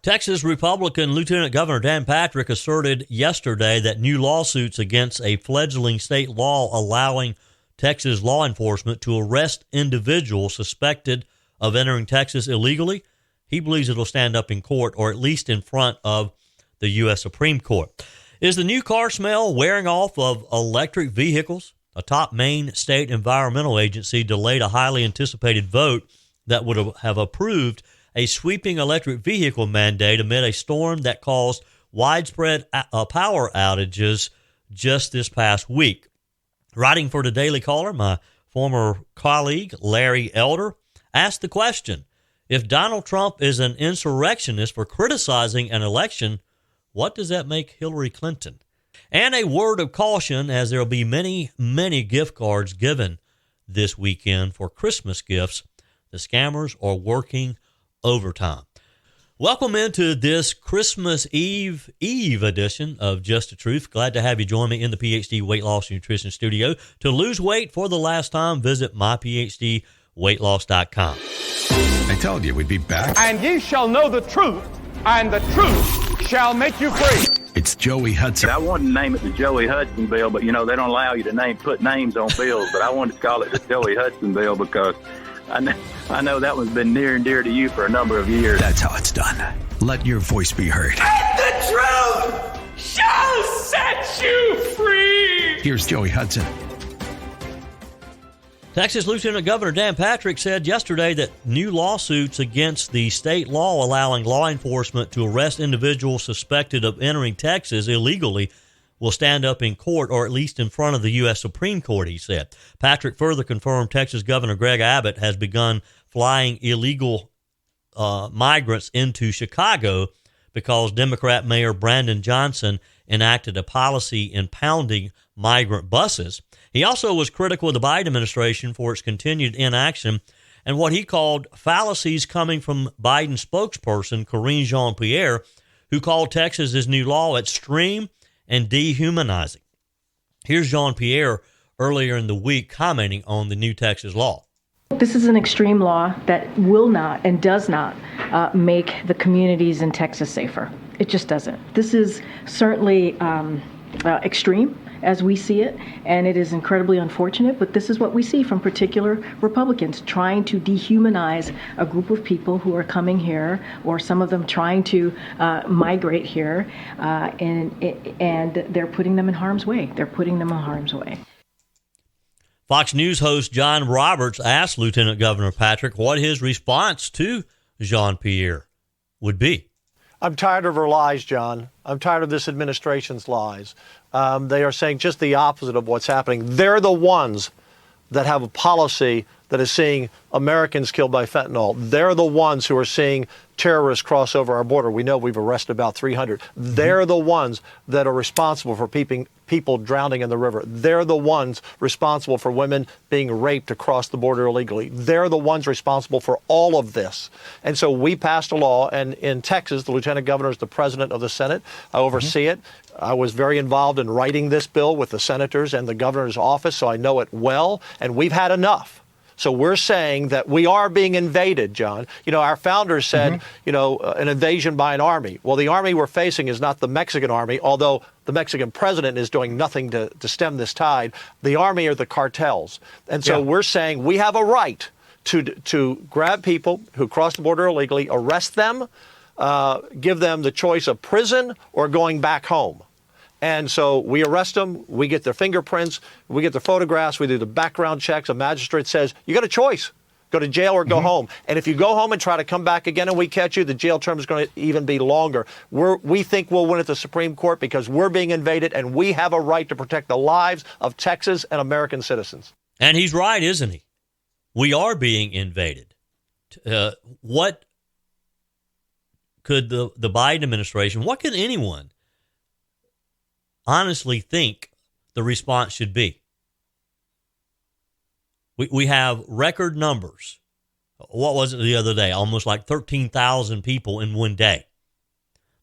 Texas Republican Lieutenant Governor Dan Patrick asserted yesterday that new lawsuits against a fledgling state law allowing Texas law enforcement to arrest individuals suspected of entering Texas illegally, he believes it'll stand up in court, or at least in front of the U.S. Supreme Court. Is the new car smell wearing off of electric vehicles? A top Maine state environmental agency delayed a highly anticipated vote that would have approved a sweeping electric vehicle mandate amid a storm that caused widespread power outages just this past week. Writing for the Daily Caller, my former colleague Larry Elder asked the question, if Donald Trump is an insurrectionist for criticizing an election, what does that make Hillary Clinton? And a word of caution, as there will be many, many gift cards given this weekend for Christmas gifts. The scammers are working overtime. Welcome into this Christmas Eve edition of Just the Truth. Glad to have you join me in the PhD Weight Loss Nutrition Studio. To lose weight for the last time, visit myphdweightloss.com. I told you we'd be back. And ye shall know the truth, and the truth shall make you free. It's Joey Hudson. I wanted to name it the Joey Hudson bill, but, they don't allow you to put names on bills. But I wanted to call it the Joey Hudson bill because I know that one's been near and dear to you for a number of years. That's how it's done. Let your voice be heard. And the truth shall set you free. Here's Joey Hudson. Texas Lieutenant Governor Dan Patrick said yesterday that new lawsuits against the state law allowing law enforcement to arrest individuals suspected of entering Texas illegally will stand up in court, or at least in front of the U.S. Supreme Court, he said. Patrick further confirmed Texas Governor Greg Abbott has begun flying illegal migrants into Chicago because Democrat Mayor Brandon Johnson enacted a policy impounding migrant buses. He also was critical of the Biden administration for its continued inaction and what he called fallacies coming from Biden spokesperson Karine Jean-Pierre, who called Texas's new law extreme and dehumanizing. Here's Jean-Pierre earlier in the week commenting on the new Texas law. This is an extreme law that will not and does not make the communities in Texas safer. It just doesn't. This is certainly extreme as we see it, and it is incredibly unfortunate, but this is what we see from particular Republicans trying to dehumanize a group of people who are coming here, or some of them trying to migrate here, and they're putting them in harm's way. Fox News host John Roberts asked Lieutenant Governor Patrick what his response to Jean-Pierre would be. I'm tired of her lies, John. I'm tired of this administration's lies. They are saying just the opposite of what's happening. They're the ones that have a policy that is seeing Americans killed by fentanyl. They're the ones who are seeing terrorists cross over our border. We know we've arrested about 300. They're the ones that are responsible for people drowning in the river. They're the ones responsible for women being raped across the border illegally. They're the ones responsible for all of this. And so we passed a law, and in Texas, the lieutenant governor is the president of the Senate. I oversee it. I was very involved in writing this bill with the senators and the governor's office, so I know it well, and we've had enough. So we're saying that we are being invaded, John. Our founders said, an invasion by an army. Well, the army we're facing is not the Mexican army, although the Mexican president is doing nothing to stem this tide. The army are the cartels. And so we're saying we have a right to grab people who cross the border illegally, arrest them, give them the choice of prison or going back home. And so we arrest them, we get their fingerprints, we get their photographs, we do the background checks. A magistrate says, you got a choice, go to jail or go home. And if you go home and try to come back again and we catch you, the jail term is going to even be longer. We think we'll win at the Supreme Court because we're being invaded, and we have a right to protect the lives of Texas and American citizens. And he's right, isn't he? We are being invaded. What could the Biden administration, what could anyone honestly think the response should be? We have record numbers. What was it the other day? Almost like 13,000 people in one day.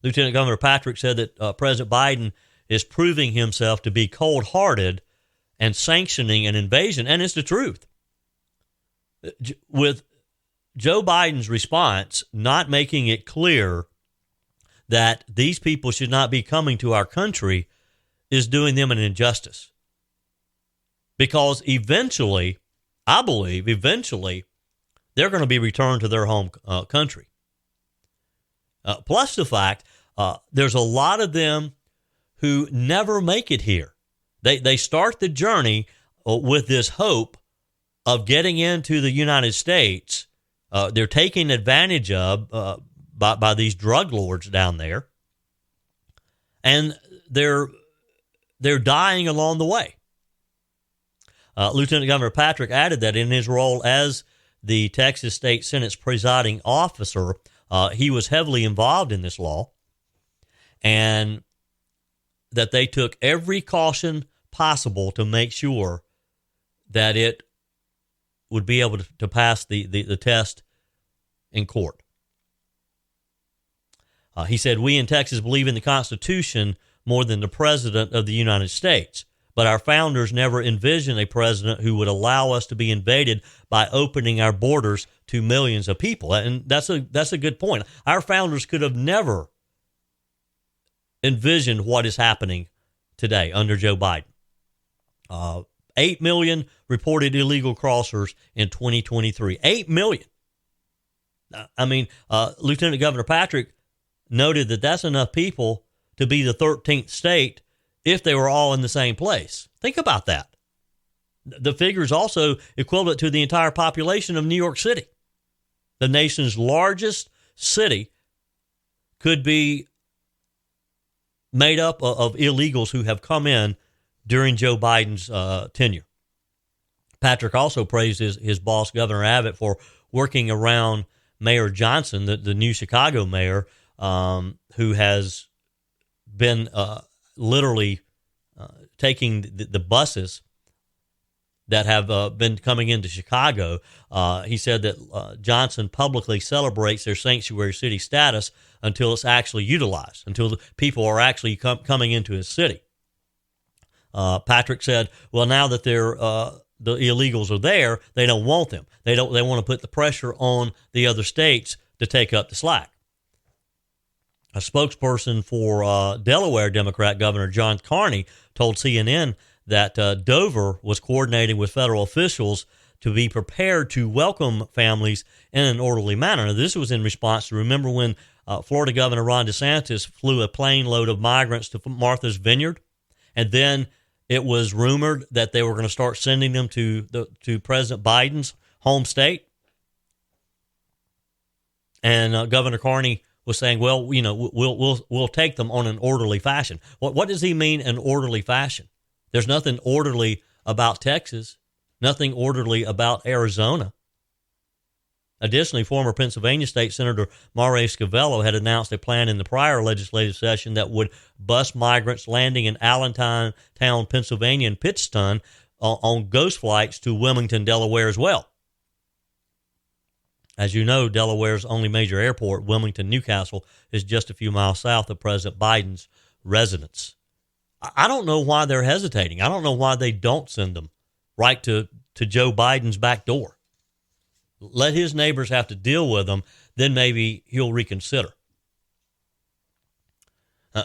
Lieutenant Governor Patrick said that President Biden is proving himself to be cold-hearted and sanctioning an invasion, and it's the truth. With Joe Biden's response not making it clear that these people should not be coming to our country is doing them an injustice. Because eventually, I believe, they're going to be returned to their home country. Plus the fact there's a lot of them who never make it here. They start the journey with this hope of getting into the United States. They're taken advantage of by these drug lords down there, and they're dying along the way. Lieutenant Governor Patrick added that in his role as the Texas State Senate's presiding officer, he was heavily involved in this law, and that they took every caution possible to make sure that it would be able to pass the test in court. He said, "We in Texas believe in the Constitution more than the President of the United States. But our founders never envisioned a president who would allow us to be invaded by opening our borders to millions of people." And that's a good point. Our founders could have never envisioned what is happening today under Joe Biden. 8 million reported illegal crossers in 2023. 8 million. I mean, Lieutenant Governor Patrick noted that that's enough people to be the 13th state if they were all in the same place. Think about that. The figure is also equivalent to the entire population of New York City. The nation's largest city could be made up of illegals who have come in during Joe Biden's tenure. Patrick also praised his boss, Governor Abbott, for working around Mayor Johnson, the new Chicago mayor, who has been literally taking the buses that have been coming into Chicago. He said that Johnson publicly celebrates their sanctuary city status until it's actually utilized, until the people are actually coming into his city. Patrick said, well, now that the illegals are there, they don't want them. They want to put the pressure on the other states to take up the slack. A spokesperson for Delaware Democrat Governor John Carney told CNN that Dover was coordinating with federal officials to be prepared to welcome families in an orderly manner. Now, this was in response to, remember when Florida Governor Ron DeSantis flew a plane load of migrants to Martha's Vineyard, and then it was rumored that they were going to start sending them to President Biden's home state, and Governor Carney was saying, well, you know, we'll take them on an orderly fashion. What does he mean, an orderly fashion? There's nothing orderly about Texas, nothing orderly about Arizona. Additionally, former Pennsylvania State Senator Maury Scavello had announced a plan in the prior legislative session that would bus migrants landing in Allentown, Pennsylvania, and Pittston on ghost flights to Wilmington, Delaware as well. As you know, Delaware's only major airport, Wilmington, Newcastle, is just a few miles south of President Biden's residence. I don't know why they're hesitating. I don't know why they don't send them right to Joe Biden's back door. Let his neighbors have to deal with them, then maybe he'll reconsider.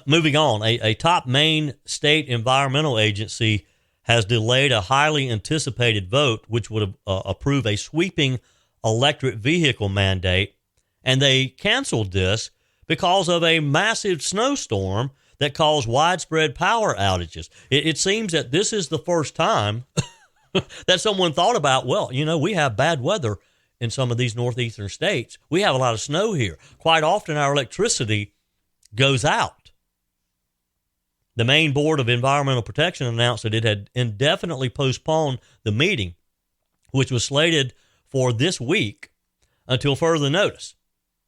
Moving on, a top Maine state environmental agency has delayed a highly anticipated vote which would approve a sweeping electric vehicle mandate, and they canceled this because of a massive snowstorm that caused widespread power outages. It seems that this is the first time that someone thought about, well, you know, we have bad weather in some of these northeastern states. We have a lot of snow here. Quite often our electricity goes out. The Maine Board of Environmental Protection announced that it had indefinitely postponed the meeting, which was slated for this week until further notice.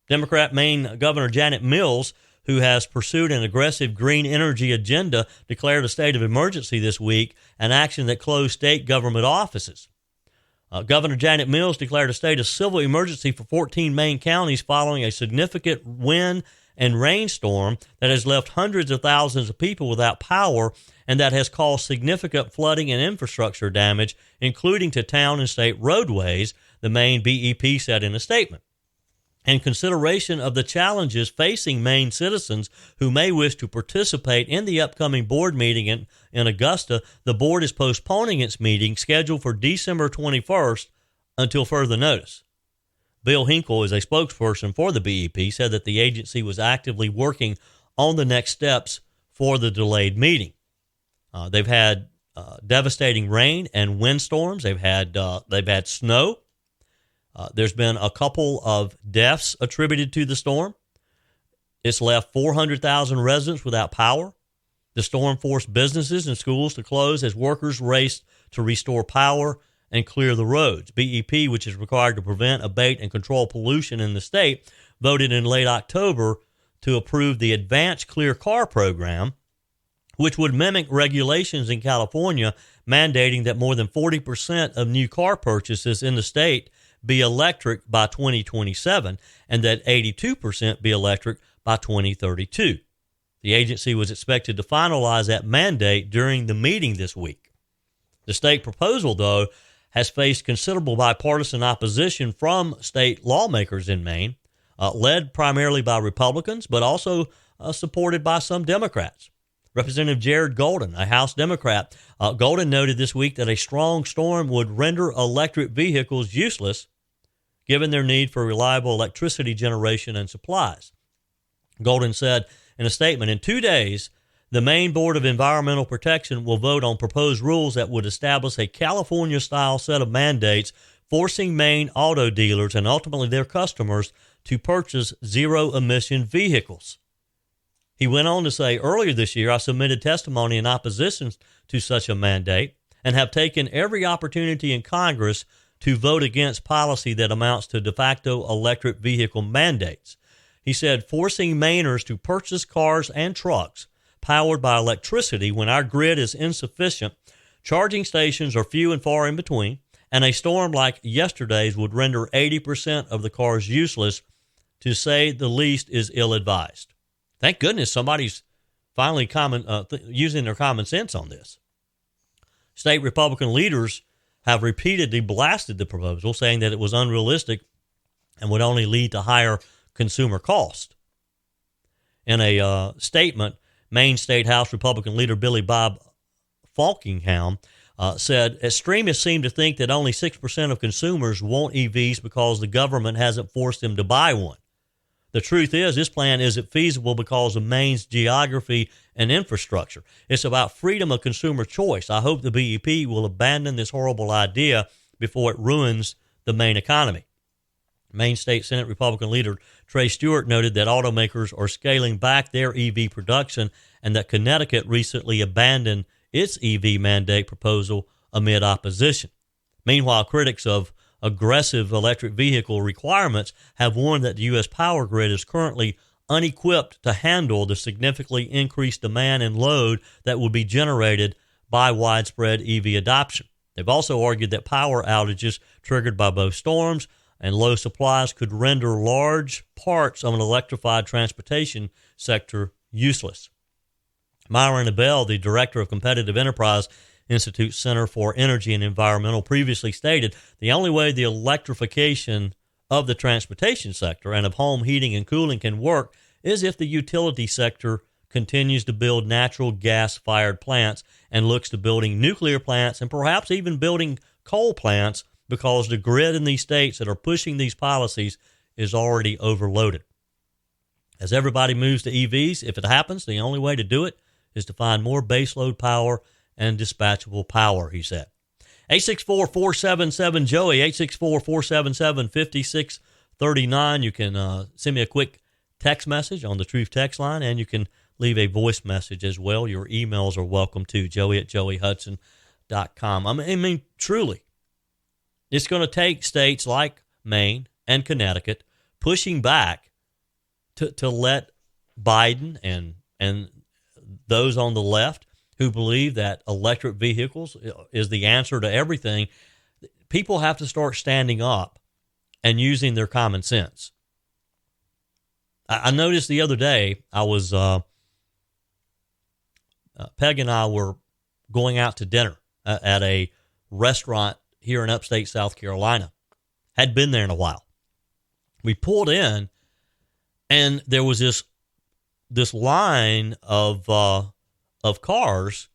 Democrat Maine Governor Janet Mills, who has pursued an aggressive green energy agenda, declared a state of emergency this week, an action that closed state government offices. Governor Janet Mills declared a state of civil emergency for 14 Maine counties following a significant wind and rainstorm that has left hundreds of thousands of people without power and that has caused significant flooding and infrastructure damage, including to town and state roadways, the Maine BEP said in a statement. In consideration of the challenges facing Maine citizens who may wish to participate in the upcoming board meeting in Augusta, the board is postponing its meeting scheduled for December 21st until further notice. Bill Hinkle, is a spokesperson for the BEP, said that the agency was actively working on the next steps for the delayed meeting. They've had devastating rain and windstorms. They've had snow. There's been a couple of deaths attributed to the storm. It's left 400,000 residents without power. The storm forced businesses and schools to close as workers raced to restore power and clear the roads. BEP, which is required to prevent, abate, and control pollution in the state, voted in late October to approve the Advanced Clear Car program, which would mimic regulations in California mandating that more than 40% of new car purchases in the state be electric by 2027 and that 82% be electric by 2032. The agency was expected to finalize that mandate during the meeting this week. The state proposal, though, has faced considerable bipartisan opposition from state lawmakers in Maine, led primarily by Republicans, but also supported by some Democrats. Representative Jared Golden, a House Democrat, Golden noted this week that a strong storm would render electric vehicles useless, given their need for reliable electricity generation and supplies. Golden said in a statement, in 2 days, the Maine Board of Environmental Protection will vote on proposed rules that would establish a California-style set of mandates forcing Maine auto dealers and ultimately their customers to purchase zero-emission vehicles. He went on to say, earlier this year, I submitted testimony in opposition to such a mandate and have taken every opportunity in Congress to vote against policy that amounts to de facto electric vehicle mandates. He said, forcing Mainers to purchase cars and trucks powered by electricity when our grid is insufficient, charging stations are few and far in between, and a storm like yesterday's would render 80% of the cars useless, to say the least, is ill-advised. Thank goodness somebody's finally using their common sense on this. State Republican leaders have repeatedly blasted the proposal, saying that it was unrealistic and would only lead to higher consumer cost. In a statement, Maine State House Republican leader Billy Bob Falkingham said, extremists seem to think that only 6% of consumers want EVs because the government hasn't forced them to buy one. The truth is, this plan isn't feasible because of Maine's geography and infrastructure. It's about freedom of consumer choice. I hope the BEP will abandon this horrible idea before it ruins the Maine economy. Maine State Senate Republican leader Trey Stewart noted that automakers are scaling back their EV production and that Connecticut recently abandoned its EV mandate proposal amid opposition. Meanwhile, critics of aggressive electric vehicle requirements have warned that the U.S. power grid is currently unequipped to handle the significantly increased demand and load that will be generated by widespread EV adoption. They've also argued that power outages triggered by both storms and low supplies could render large parts of an electrified transportation sector useless. Myron Abell, the director of Competitive Enterprise Institute Center for Energy and Environmental, previously stated the only way the electrification of the transportation sector and of home heating and cooling can work is if the utility sector continues to build natural gas-fired plants and looks to building nuclear plants and perhaps even building coal plants, because the grid in these states that are pushing these policies is already overloaded. As everybody moves to EVs, if it happens, the only way to do it is to find more baseload power and dispatchable power, he said. 864-477-JOEY, 864-477-5639. You can send me a quick text message on the Truth text line, and you can leave a voice message as well. Your emails are welcome too, joey@joeyhudson.com. I mean, truly, it's going to take states like Maine and Connecticut pushing back to let Biden and those on the left who believe that electric vehicles is the answer to everything. People have to start standing up and using their common sense. I noticed the other day, I was, Peg and I were going out to dinner at a restaurant here in upstate South Carolina. Had been there in a while. We pulled in, and there was this line of cars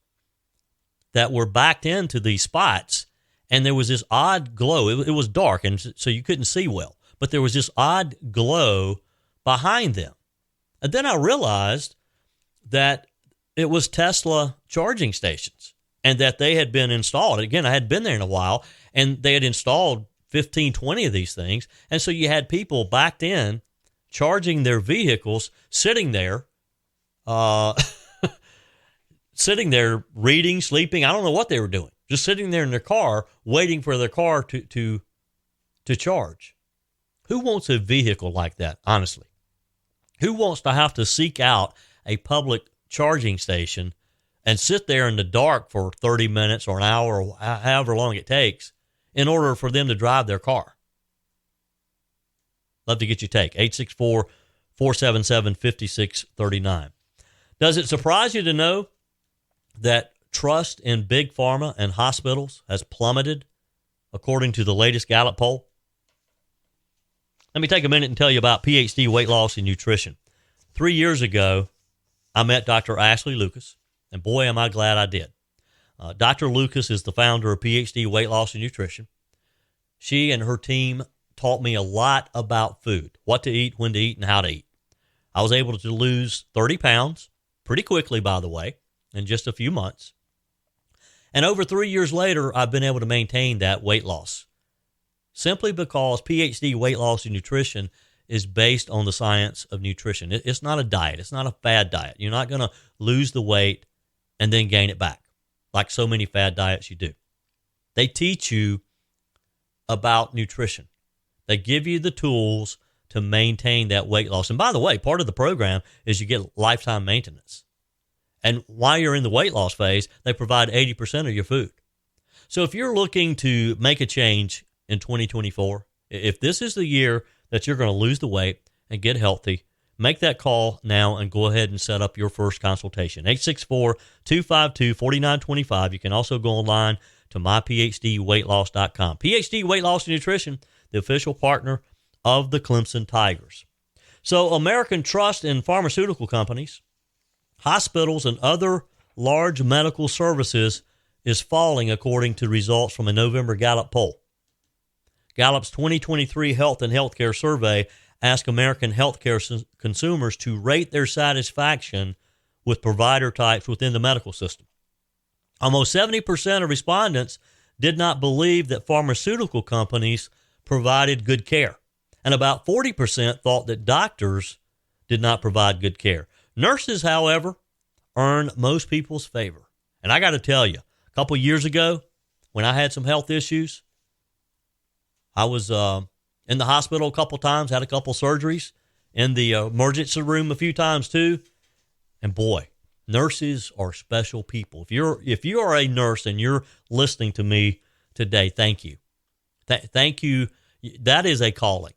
that were backed into these spots, and there was this odd glow. It was dark, and so you couldn't see well, but there was this odd glow behind them. And then I realized that it was Tesla charging stations and that they had been installed. Again, I had been there in a while, and they had installed 15, 20 of these things. And so you had people backed in, charging their vehicles, sitting there, sitting there reading, sleeping. I don't know what they were doing. Just sitting there in their car, waiting for their car to charge. Who wants a vehicle like that, honestly? Who wants to have to seek out a public charging station and sit there in the dark for 30 minutes or an hour or however long it takes in order for them to drive their car? Love to get your take. 864-477-5639. Does it surprise you to know that trust in big pharma and hospitals has plummeted according to the latest Gallup poll? Let me take a minute and tell you about PhD weight loss and nutrition. 3 years ago, I met Dr. Ashley Lucas, and boy, am I glad I did. Dr. Lucas is the founder of PhD Weight Loss and Nutrition. She and her team taught me a lot about food, what to eat, when to eat, and how to eat. I was able to lose 30 pounds pretty quickly, by the way, in just a few months. And over 3 years later, I've been able to maintain that weight loss simply because PhD Weight Loss and Nutrition is based on the science of nutrition. It's not a diet. It's not a fad diet. You're not going to lose the weight and then gain it back like so many fad diets you do. They teach you about nutrition. They give you the tools to maintain that weight loss. And by the way, part of the program is you get lifetime maintenance. And while you're in the weight loss phase, they provide 80% of your food. So if you're looking to make a change in 2024, if this is the year that you're going to lose the weight and get healthy, make that call now and go ahead and set up your first consultation. 864-252-4925. You can also go online to myphdweightloss.com. PhD Weight Loss and Nutrition, the official partner of the Clemson Tigers. So American trust in pharmaceutical companies, hospitals, and other large medical services is falling according to results from a November Gallup poll. Gallup's 2023 Health and Healthcare Survey asked American healthcare consumers to rate their satisfaction with provider types within the medical system. Almost 70% of respondents did not believe that pharmaceutical companies provided good care, and about 40% thought that doctors did not provide good care. Nurses, however, earn most people's favor. And I got to tell you, a couple years ago, when I had some health issues, I was in the hospital a couple times, had a couple surgeries, in the emergency room a few times too. And boy, nurses are special people. If you are a nurse and you're listening to me today, thank you. Thank you. That is a calling.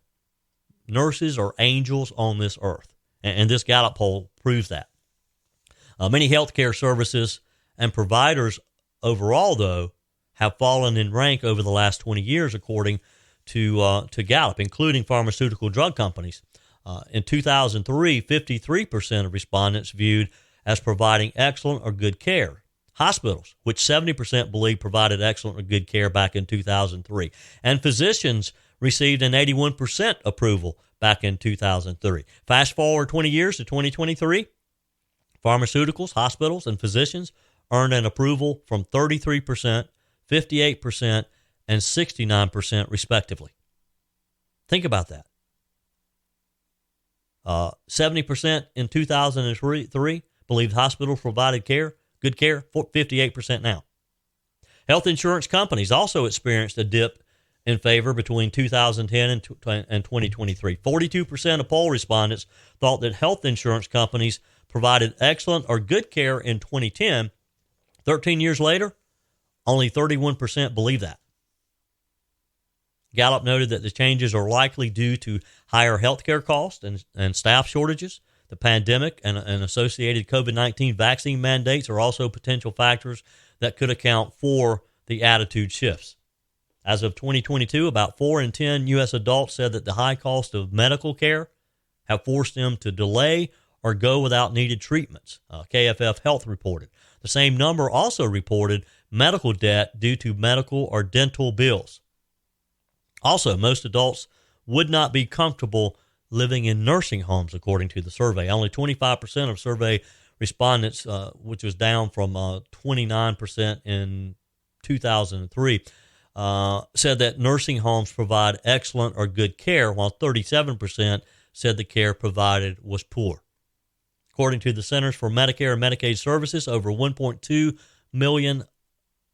Nurses are angels on this earth. And this Gallup poll proves that. Many healthcare services and providers overall, though, have fallen in rank over the last 20 years, according to Gallup, including pharmaceutical drug companies. In 2003, 53% of respondents viewed as providing excellent or good care. Hospitals, which 70% believe provided excellent or good care back in 2003. And physicians received an 81% approval back in 2003. Fast forward 20 years to 2023, pharmaceuticals, hospitals, and physicians earned an approval from 33%, 58%, and 69% respectively. Think about that. 70% in 2003 believed hospitals provided care, good care, 58% now. Health insurance companies also experienced a dip in favor between 2010 and 2023. 42% of poll respondents thought that health insurance companies provided excellent or good care in 2010. 13 years later, only 31% believe that. Gallup noted that the changes are likely due to higher healthcare costs and staff shortages. The pandemic and associated COVID-19 vaccine mandates are also potential factors that could account for the attitude shifts. As of 2022, about 4 in 10 U.S. adults said that the high cost of medical care have forced them to delay or go without needed treatments, KFF Health reported. The same number also reported medical debt due to medical or dental bills. Also, most adults would not be comfortable living in nursing homes, according to the survey. Only 25% of survey respondents, which was down from 29% in 2003, said that nursing homes provide excellent or good care, while 37% said the care provided was poor. According to the Centers for Medicare and Medicaid Services, over 1.2 million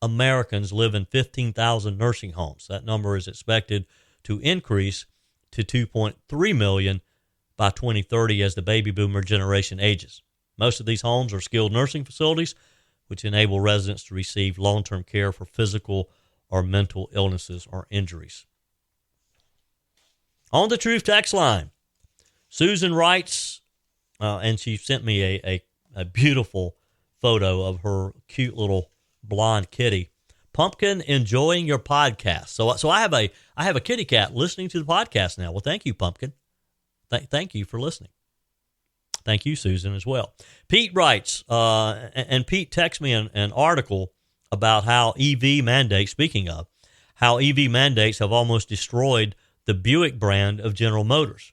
Americans live in 15,000 nursing homes. That number is expected to increase to 2.3 million by 2030 as the baby boomer generation ages. Most of these homes are skilled nursing facilities, which enable residents to receive long-term care for physical or mental illnesses or injuries. On the Truth text line, Susan writes, and she sent me a beautiful photo of her cute little blonde kitty, Pumpkin, enjoying your podcast. So I have a kitty cat listening to the podcast now. Well, thank you, Pumpkin. Thank you for listening. Thank you, Susan, as well. Pete writes, and Pete texts me an article about how EV mandates, speaking of, how EV mandates have almost destroyed the Buick brand of General Motors,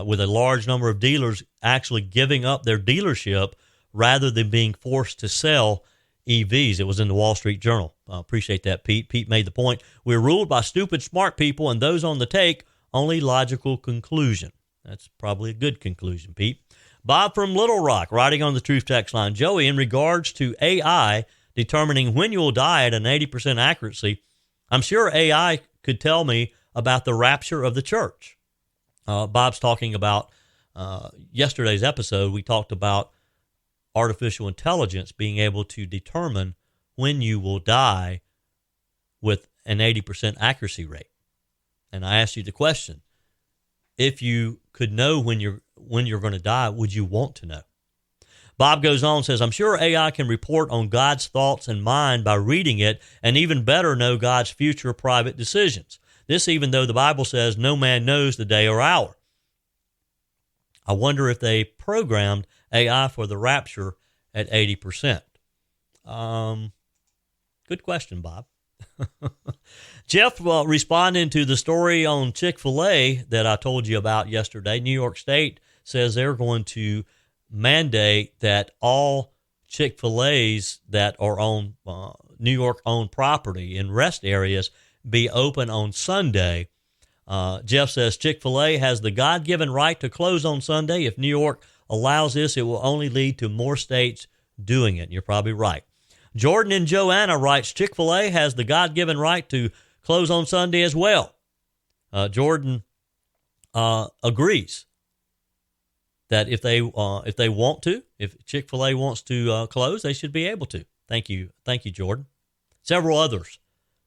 with a large number of dealers actually giving up their dealership rather than being forced to sell EVs. It was in the Wall Street Journal. Appreciate that, Pete. Pete made the point. We're ruled by stupid, smart people, and those on the take, only logical conclusion. That's probably a good conclusion, Pete. Bob from Little Rock, writing on the Truth text line. Joey, in regards to AI determining when you will die at an 80% accuracy, I'm sure AI could tell me about the rapture of the church. Bob's talking about yesterday's episode. We talked about artificial intelligence being able to determine when you will die with an 80% accuracy rate. And I asked you the question, if you could know when you're going to die, would you want to know? Bob goes on and says, I'm sure AI can report on God's thoughts and mind by reading it, and even better, know God's future private decisions. This even though the Bible says no man knows the day or hour. I wonder if they programmed AI for the rapture at 80%. Good question, Bob. Jeff, responding to the story on Chick-fil-A that I told you about yesterday, New York State says they're going to mandate that all Chick-fil-A's that are on New York-owned property in rest areas be open on Sunday. Jeff says Chick-fil-A has the God-given right to close on Sunday. If New York allows this, it will only lead to more states doing it. You're probably right. Jordan in Joanna writes, Chick-fil-A has the God-given right to close on Sunday as well. Jordan agrees that if they want to, if Chick-fil-A wants to close, they should be able to. Thank you, Jordan. Several others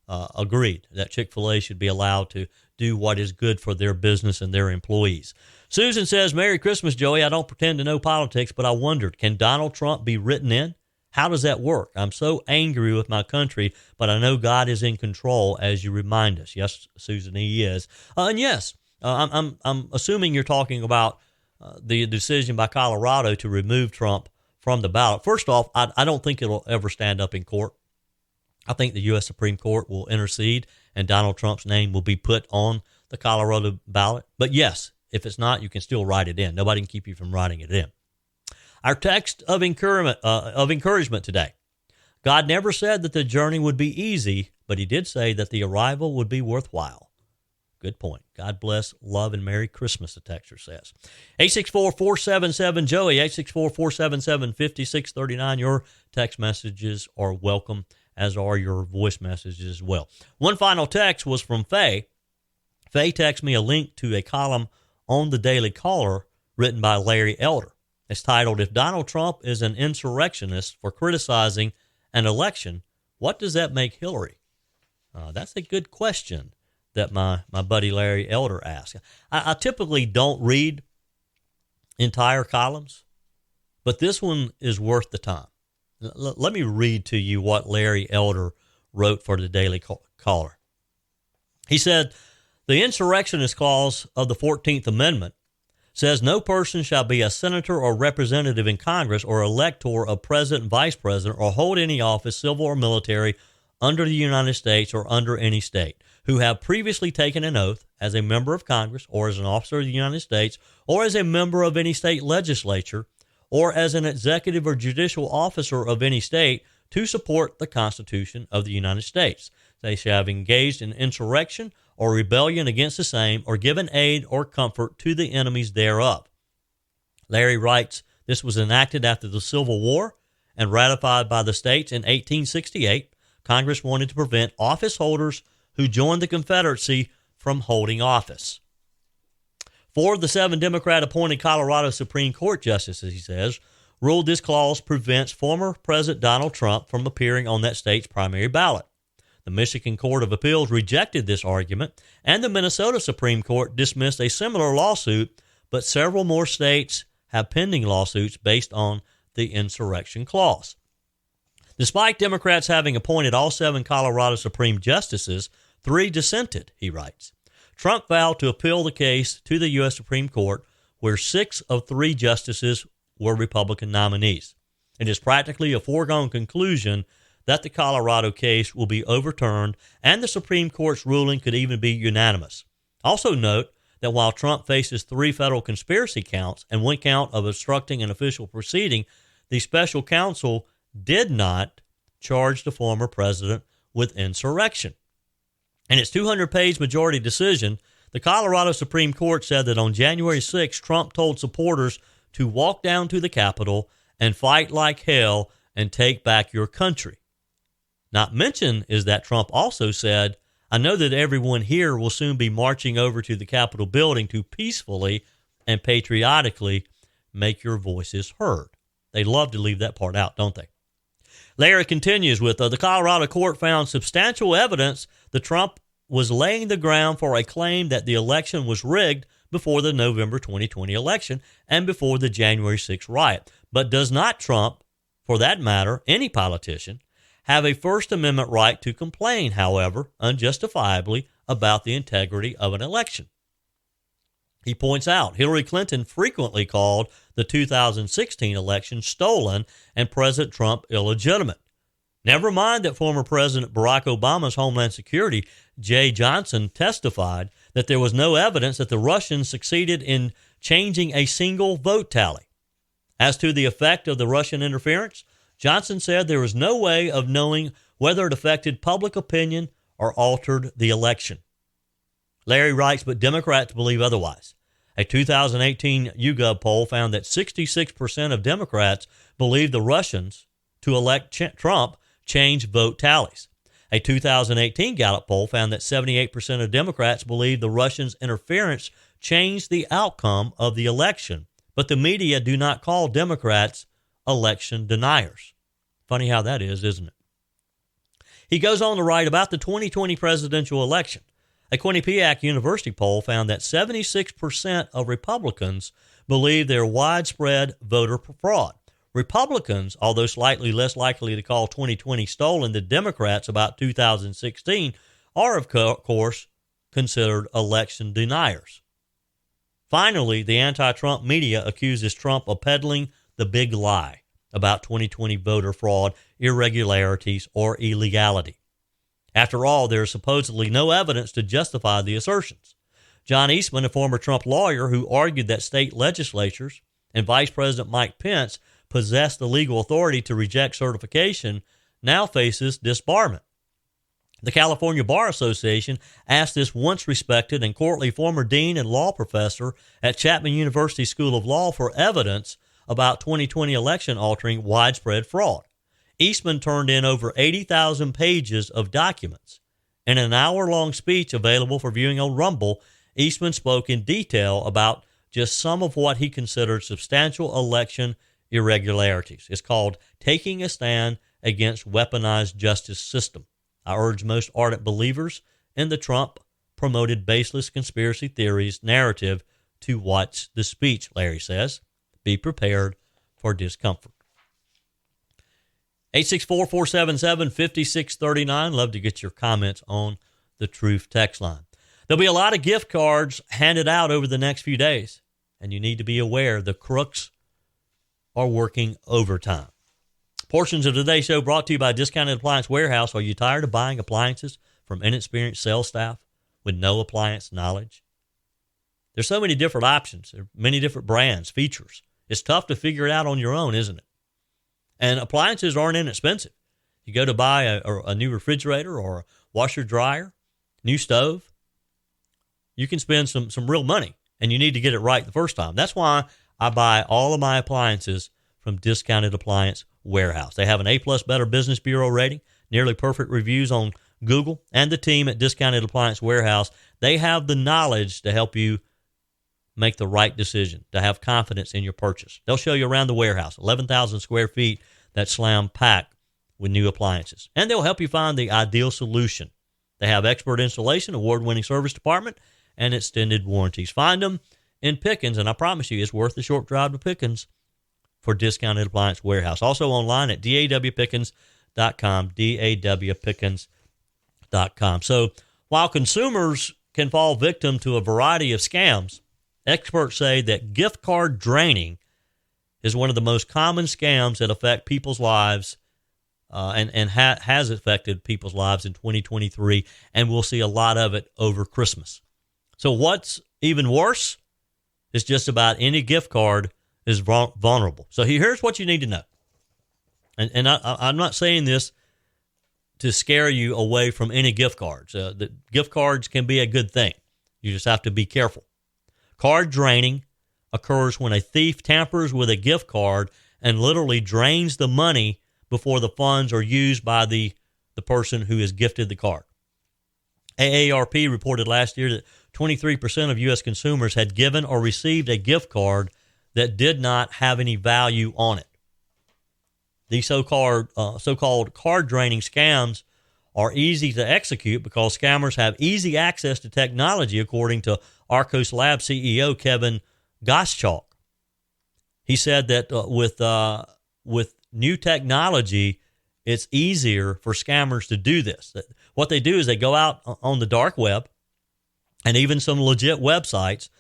agreed that Chick-fil-A should be allowed to do what is good for their business and their employees. Susan says, Merry Christmas, Joey. I don't pretend to know politics, but I wondered, can Donald Trump be written in? How does that work? I'm so angry with my country, but I know God is in control, as you remind us. Yes, Susan, he is. And yes, I'm assuming you're talking about the decision by Colorado to remove Trump from the ballot. First off, I don't think it'll ever stand up in court. I think the U.S. Supreme Court will intercede and Donald Trump's name will be put on the Colorado ballot. But yes, if it's not, you can still write it in. Nobody can keep you from writing it in. Our text of encouragement today. God never said that the journey would be easy, but he did say that the arrival would be worthwhile. Good point. God bless, love, and Merry Christmas, the texter says. 864-477-JOEY, 864-477-5639. Your text messages are welcome, as are your voice messages as well. One final text was from Faye. Faye texted me a link to a column on the Daily Caller written by Larry Elder. It's titled, If Donald Trump is an Insurrectionist for Criticizing an Election, What Does That Make Hillary? That's a good question that my buddy Larry Elder asked. I typically don't read entire columns, but this one is worth the time. Let me read to you what Larry Elder wrote for the Daily Caller. He said, the Insurrectionist Clause of the 14th Amendment says no person shall be a senator or representative in Congress or elector of president, vice president, or hold any office, civil or military, under the United States or under any state, who have previously taken an oath as a member of Congress or as an officer of the United States or as a member of any state legislature or as an executive or judicial officer of any state to support the Constitution of the United States. They shall have engaged in insurrection or rebellion against the same or given aid or comfort to the enemies thereof. Larry writes, this was enacted after the Civil War and ratified by the states in 1868. Congress wanted to prevent office holders who joined the Confederacy from holding office. 4 of the 7 Democrat-appointed Colorado Supreme Court justices, he says, ruled this clause prevents former President Donald Trump from appearing on that state's primary ballot. The Michigan Court of Appeals rejected this argument, and the Minnesota Supreme Court dismissed a similar lawsuit, but several more states have pending lawsuits based on the insurrection clause. Despite Democrats having appointed all 7 Colorado Supreme Justices, 3 dissented, he writes. Trump vowed to appeal the case to the U.S. Supreme Court, where 6 of 3 justices were Republican nominees. It is practically a foregone conclusion that the Colorado case will be overturned, and the Supreme Court's ruling could even be unanimous. Also note that while Trump faces 3 federal conspiracy counts and 1 count of obstructing an official proceeding, the special counsel did not charge the former president with insurrection. In its 200-page majority decision, the Colorado Supreme Court said that on January 6, Trump told supporters to walk down to the Capitol and fight like hell and take back your country. Not mentioned is that Trump also said, I know that everyone here will soon be marching over to the Capitol building to peacefully and patriotically make your voices heard. They love to leave that part out, don't they? Larry continues with, the Colorado court found substantial evidence that Trump was laying the ground for a claim that the election was rigged before the November 2020 election and before the January 6 riot. But does not Trump, for that matter, any politician, have a First Amendment right to complain, however, unjustifiably, about the integrity of an election? He points out Hillary Clinton frequently called the 2016 election stolen and President Trump illegitimate. Never mind that former President Barack Obama's Homeland Security, Jay Johnson, testified that there was no evidence that the Russians succeeded in changing a single vote tally. As to the effect of the Russian interference, Johnson said there was no way of knowing whether it affected public opinion or altered the election. Larry writes, but Democrats believe otherwise. A 2018 YouGov poll found that 66% of Democrats believe the Russians to elect Trump changed vote tallies. A 2018 Gallup poll found that 78% of Democrats believe the Russians' interference changed the outcome of the election, but the media do not call Democrats election deniers. Funny how that is, isn't it? He goes on to write about the 2020 presidential election. A Quinnipiac University poll found that 76% of Republicans believe there widespread voter fraud. Republicans, although slightly less likely to call 2020 stolen than Democrats about 2016, are, of course, considered election deniers. Finally, the anti-Trump media accuses Trump of peddling the big lie about 2020 voter fraud, irregularities, or illegality. After all, there is supposedly no evidence to justify the assertions. John Eastman, a former Trump lawyer who argued that state legislatures and Vice President Mike Pence possessed the legal authority to reject certification, now faces disbarment. The California Bar Association asked this once respected and courtly former dean and law professor at Chapman University School of Law for evidence about 2020 election altering widespread fraud. Eastman turned in over 80,000 pages of documents. In an hour-long speech available for viewing on Rumble, Eastman spoke in detail about just some of what he considered substantial election irregularities. It's called Taking a Stand Against Weaponized Justice System. I urge most ardent believers in the Trump-promoted baseless conspiracy theories narrative to watch the speech, Larry says. Be prepared for discomfort. 864-477-5639. Love to get your comments on the Truth text line. There'll be a lot of gift cards handed out over the next few days, and you need to be aware the crooks are working overtime. Portions of today's show brought to you by Discounted Appliance Warehouse. Are you tired of buying appliances from inexperienced sales staff with no appliance knowledge? There's so many different options. There are many different brands, features. It's tough to figure it out on your own, isn't it? And appliances aren't inexpensive. You go to buy a new refrigerator or a washer dryer, new stove, you can spend some real money, and you need to get it right the first time. That's why I buy all of my appliances from Discounted Appliance Warehouse. They have an A+ Better Business Bureau rating, nearly perfect reviews on Google, and the team at Discounted Appliance Warehouse, they have the knowledge to help you make the right decision, to have confidence in your purchase. They'll show you around the warehouse, 11,000 square feet that's slam packed with new appliances. And they'll help you find the ideal solution. They have expert installation, award-winning service department, and extended warranties. Find them in Pickens, and I promise you it's worth the short drive to Pickens for Discounted Appliance Warehouse. Also online at dawpickens.com, dawpickens.com. So while consumers can fall victim to a variety of scams, experts say that gift card draining is one of the most common scams that affect people's lives and has affected people's lives in 2023, and we'll see a lot of it over Christmas. So what's even worse is just about any gift card is vulnerable. So here's what you need to know. And I'm not saying this to scare you away from any gift cards. The gift cards can be a good thing. You just have to be careful. Card draining occurs when a thief tampers with a gift card and literally drains the money before the funds are used by the person who is gifted the card. AARP reported last year that 23% of U.S. consumers had given or received a gift card that did not have any value on it. These so-called card draining scams are easy to execute because scammers have easy access to technology, according to Arcos Labs CEO Kevin Goschalk. He said that with new technology, it's easier for scammers to do this. What they do is they go out on the dark web and even some legit websites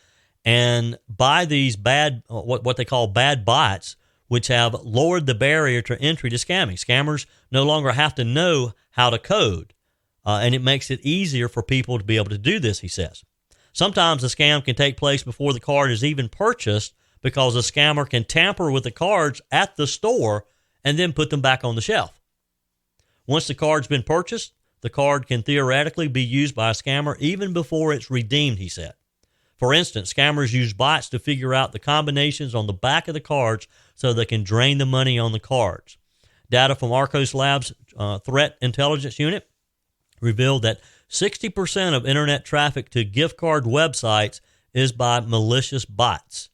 and buy these bad, what they call bad bots, which have lowered the barrier to entry to scamming. Scammers no longer have to know how to code, and it makes it easier for people to be able to do this, he says. Sometimes the scam can take place before the card is even purchased because a scammer can tamper with the cards at the store and then put them back on the shelf. Once the card's been purchased, the card can theoretically be used by a scammer even before it's redeemed, he said. For instance, scammers use bots to figure out the combinations on the back of the cards so they can drain the money on the cards. Data from Arcos Labs' Threat Intelligence Unit revealed that 60% of internet traffic to gift card websites is by malicious bots.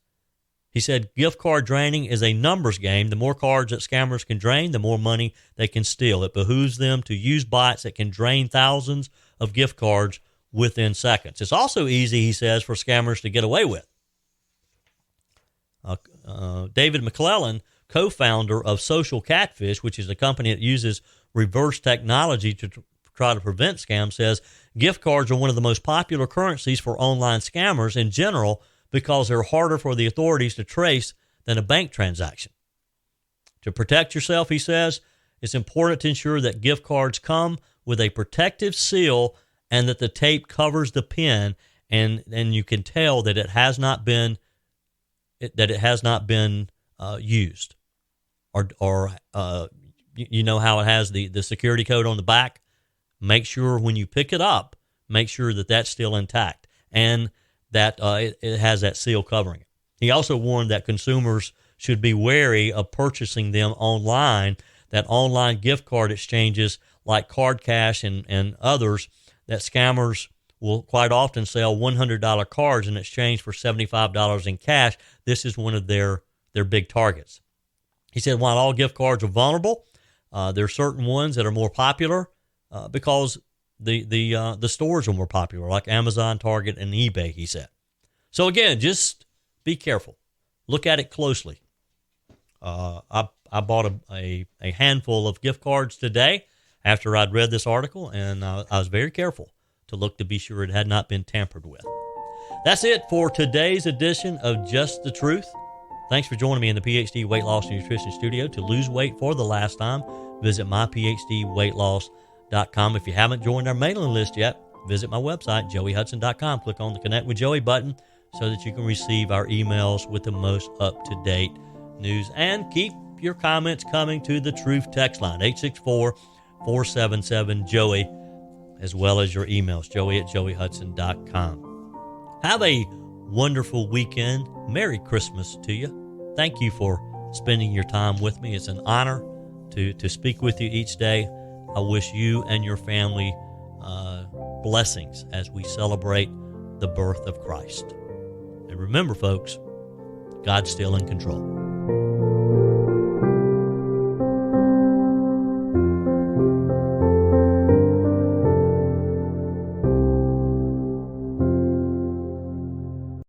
He said gift card draining is a numbers game. The more cards that scammers can drain, the more money they can steal. It behooves them to use bots that can drain thousands of gift cards within seconds. It's also easy, he says, for scammers to get away with. David McClellan, co-founder of Social Catfish, which is a company that uses reverse technology to try to prevent scams, says gift cards are one of the most popular currencies for online scammers in general because they're harder for the authorities to trace than a bank transaction. To protect yourself, he says, it's important to ensure that gift cards come with a protective seal and that the tape covers the pin, and you can tell that it has not been used, or you know how it has the security code on the back. Make sure when you pick it up, make sure that that's still intact and that it has that seal covering it. He also warned that consumers should be wary of purchasing them online, that online gift card exchanges like Card Cash and others, that scammers will quite often sell $100 cards in exchange for $75 in cash. This is one of their big targets. He said while all gift cards are vulnerable, there are certain ones that are more popular because the stores are more popular, like Amazon, Target, and eBay, he said. So again, just be careful. Look at it closely. I bought a handful of gift cards today after I'd read this article, and I was very careful to look to be sure it had not been tampered with. That's it for today's edition of Just the Truth. Thanks for joining me in the PhD Weight Loss and Nutrition Studio. To lose weight for the last time, visit myphdweightloss.com. If you haven't joined our mailing list yet, visit my website, joeyhudson.com. Click on the Connect with Joey button so that you can receive our emails with the most up-to-date news. And keep your comments coming to the Truth text line, 864-477-JOEY, as well as your emails, joey@joeyhudson.com. Have a wonderful weekend. Merry Christmas to you. Thank you for spending your time with me. It's an honor to speak with you each day. I wish you and your family blessings as we celebrate the birth of Christ. And remember, folks, God's still in control.